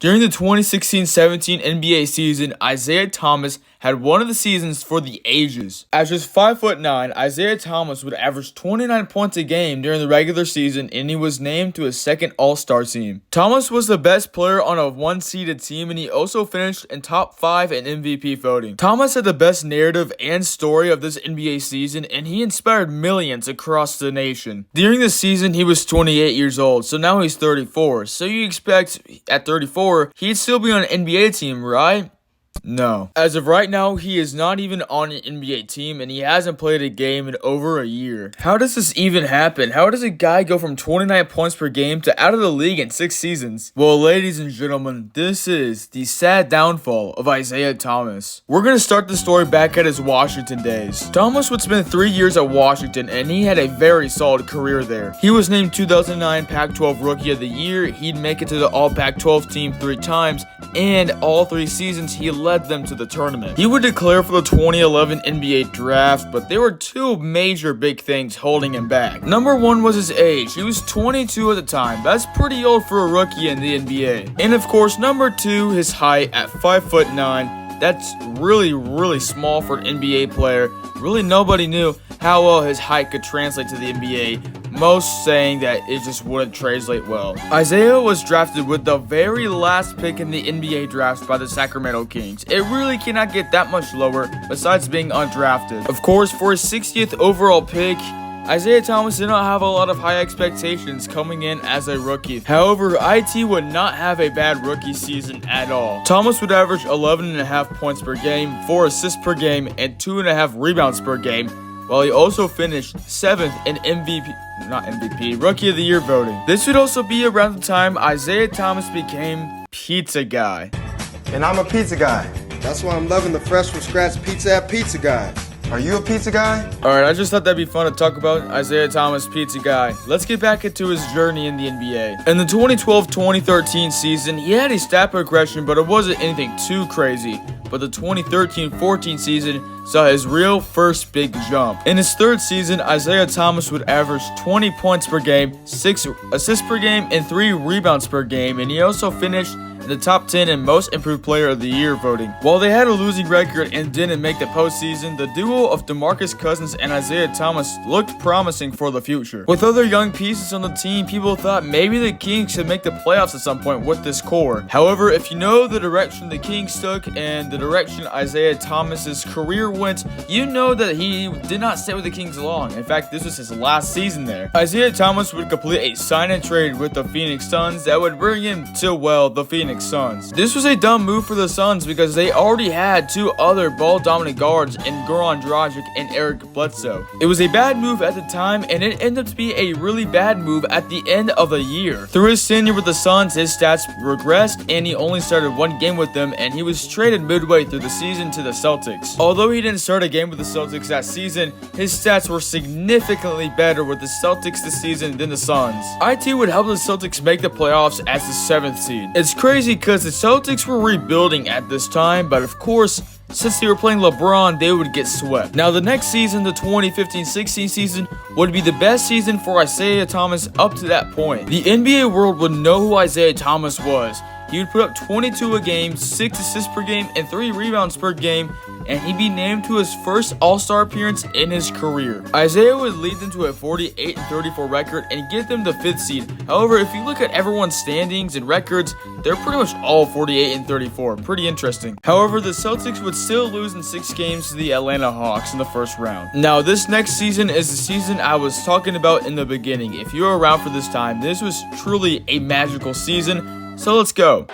During the 2016-17 NBA season, Isaiah Thomas had one of the seasons for the ages. At just 5'9", Isaiah Thomas would average 29 points a game during the regular season, and he was named to a second All-Star team. Thomas was the best player on a one-seeded team, and he also finished in top 5 in MVP voting. Thomas had the best narrative and story of this NBA season, and he inspired millions across the nation. During the season, he was 28 years old, so now he's 34. So you expect at 34, he'd still be on an NBA team, right? No. As of right now, he is not even on an NBA team, and he hasn't played a game in over a year. How does this even happen? How does a guy go from 29 points per game to out of the league in 6 seasons? Well, ladies and gentlemen, this is the sad downfall of Isaiah Thomas. We're going to start the story back at his Washington days. Thomas would spend 3 years at Washington, and he had a very solid career there. He was named 2009 Pac-12 Rookie of the Year, he'd make it to the All-Pac-12 team 3 times, and all 3 seasons he led them to the tournament. He would declare for the 2011 NBA draft, but there were 2 major big things holding him back. Number 1 was his age. He was 22 at the time. That's pretty old for a rookie in the NBA. And of course, number 2, his height at 5'9". That's really small for an NBA player. Really nobody knew how well his height could translate to the NBA, most saying that it just wouldn't translate well. Isaiah was drafted with the very last pick in the NBA draft by the Sacramento Kings. It really cannot get that much lower besides being undrafted. Of course, for his 60th overall pick, Isaiah Thomas did not have a lot of high expectations coming in as a rookie. However, IT would not have a bad rookie season at all. Thomas would average 11.5 points per game, 4 assists per game, and 2.5 rebounds per game, while he also finished 7th in Rookie of the Year voting. This would also be around the time Isaiah Thomas became Pizza Guy. And I'm a pizza guy. That's why I'm loving the fresh from scratch pizza at Pizza Guy. Are you a pizza guy? Alright, I just thought that'd be fun to talk about Isaiah Thomas, Pizza Guy. Let's get back into his journey in the NBA. In the 2012-2013 season, he had a stat progression, but it wasn't anything too crazy. But the 2013-14 season saw his real first big jump. In his 3rd season, Isaiah Thomas would average 20 points per game, 6 assists per game, and 3 rebounds per game, and he also finished in the top 10 in Most Improved Player of the Year voting. While they had a losing record and didn't make the postseason, the duo of DeMarcus Cousins and Isaiah Thomas looked promising for the future. With other young pieces on the team, people thought maybe the Kings should make the playoffs at some point with this core. However, if you know the direction the Kings took and the direction Isaiah Thomas's career went, you know that he did not stay with the Kings long. In fact, this was his last season there. Isaiah Thomas would complete a sign and trade with the Phoenix Suns that would bring him to, well, the Phoenix Suns. This was a dumb move for the Suns because they already had 2 other ball-dominant guards in Goran Dragic and Eric Bledsoe. It was a bad move at the time, and it ended up to be a really bad move at the end of the year. Through his tenure with the Suns, his stats regressed, and he only started 1 game with them, and he was traded midway through the season to the Celtics. Although he didn't start a game with the Celtics that season, his stats were significantly better with the Celtics this season than the Suns. IT would help the Celtics make the playoffs as the 7th seed. It's crazy because the Celtics were rebuilding at this time, but of course, since they were playing LeBron, they would get swept. Now, the next season, the 2015-16 season, would be the best season for Isaiah Thomas up to that point. The NBA world would know who Isaiah Thomas was. He would put up 22 a game, 6 assists per game, and 3 rebounds per game, and he'd be named to his first All-Star appearance in his career. Isaiah would lead them to a 48-34 record and get them the 5th seed. However, if you look at everyone's standings and records, they're pretty much all 48-34. Pretty interesting. However, the Celtics would still lose in 6 games to the Atlanta Hawks in the 1st round. Now, this next season is the season I was talking about in the beginning. If you were around for this time, this was truly a magical season. So let's go.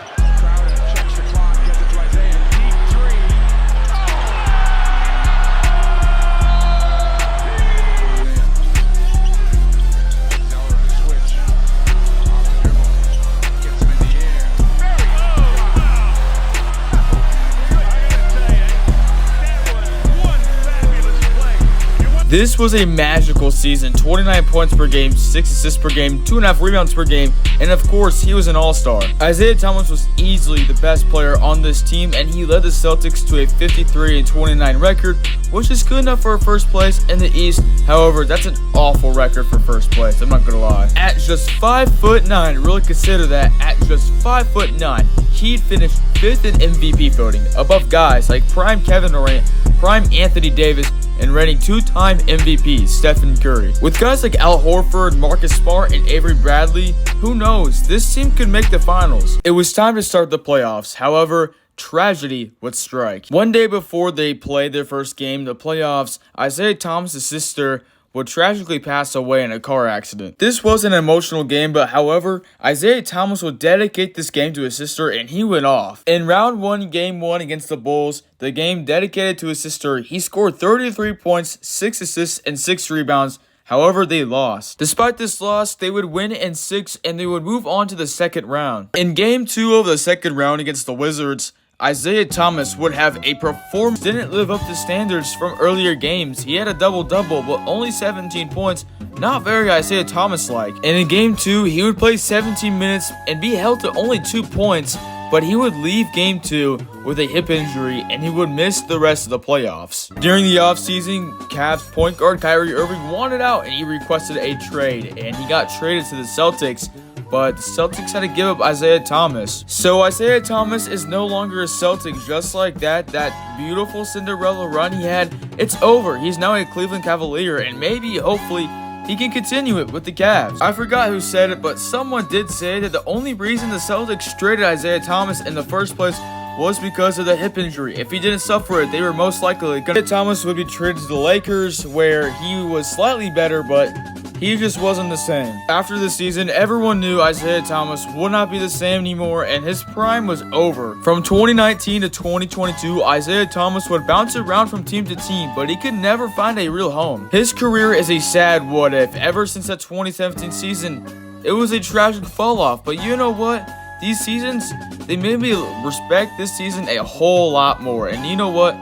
This was a magical season, 29 points per game, 6 assists per game, 2.5 rebounds per game, and of course, he was an all-star. Isaiah Thomas was easily the best player on this team, and he led the Celtics to a 53-29 record, which is good enough for first place in the East. However, that's an awful record for first place, I'm not gonna lie. At just 5'9", really consider that, at just 5'9", he'd finished 5th in MVP voting, above guys like prime Kevin Durant, prime Anthony Davis, and reigning two-time MVP Stephen Curry. With guys like Al Horford, Marcus Smart, and Avery Bradley, who knows, this team could make the finals. It was time to start the playoffs. However, tragedy would strike. One day before they played their first game, the playoffs, Isaiah Thomas' sister would tragically pass away in a car accident. This was an emotional game, but however, Isaiah Thomas would dedicate this game to his sister, and he went off. In round 1, game 1 against the Bulls, the game dedicated to his sister, he scored 33 points, 6 assists, and 6 rebounds. However, they lost. Despite this loss, they would win in 6, and they would move on to the second round. In game 2 of the second round against the Wizards, Isaiah Thomas would have a performance that didn't live up to standards from earlier games. He had a double-double, but only 17 points, not very Isaiah Thomas-like. And in game 2, he would play 17 minutes and be held to only 2 points, but he would leave game 2 with a hip injury and he would miss the rest of the playoffs. During the offseason, Cavs point guard Kyrie Irving wanted out and he requested a trade, and he got traded to the Celtics. But the Celtics had to give up Isaiah Thomas. So Isaiah Thomas is no longer a Celtic. Just like that beautiful Cinderella run he had, it's over. He's now a Cleveland Cavalier, and maybe, hopefully, he can continue it with the Cavs. I forgot who said it, but someone did say that the only reason the Celtics traded Isaiah Thomas in the first place was because of the hip injury. If he didn't suffer it, they were most likely gonna. Thomas would be traded to the Lakers, where he was slightly better, but he just wasn't the same. After the season, everyone knew Isaiah Thomas would not be the same anymore, and his prime was over. From 2019 to 2022, Isaiah Thomas would bounce around from team to team, but he could never find a real home. His career is a sad what if. Ever since that 2017 season, it was a tragic fall off, but you know what? These seasons, they made me respect this season a whole lot more. And you know what?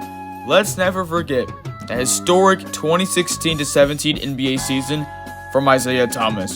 Let's never forget a historic 2016-17 NBA season from Isaiah Thomas.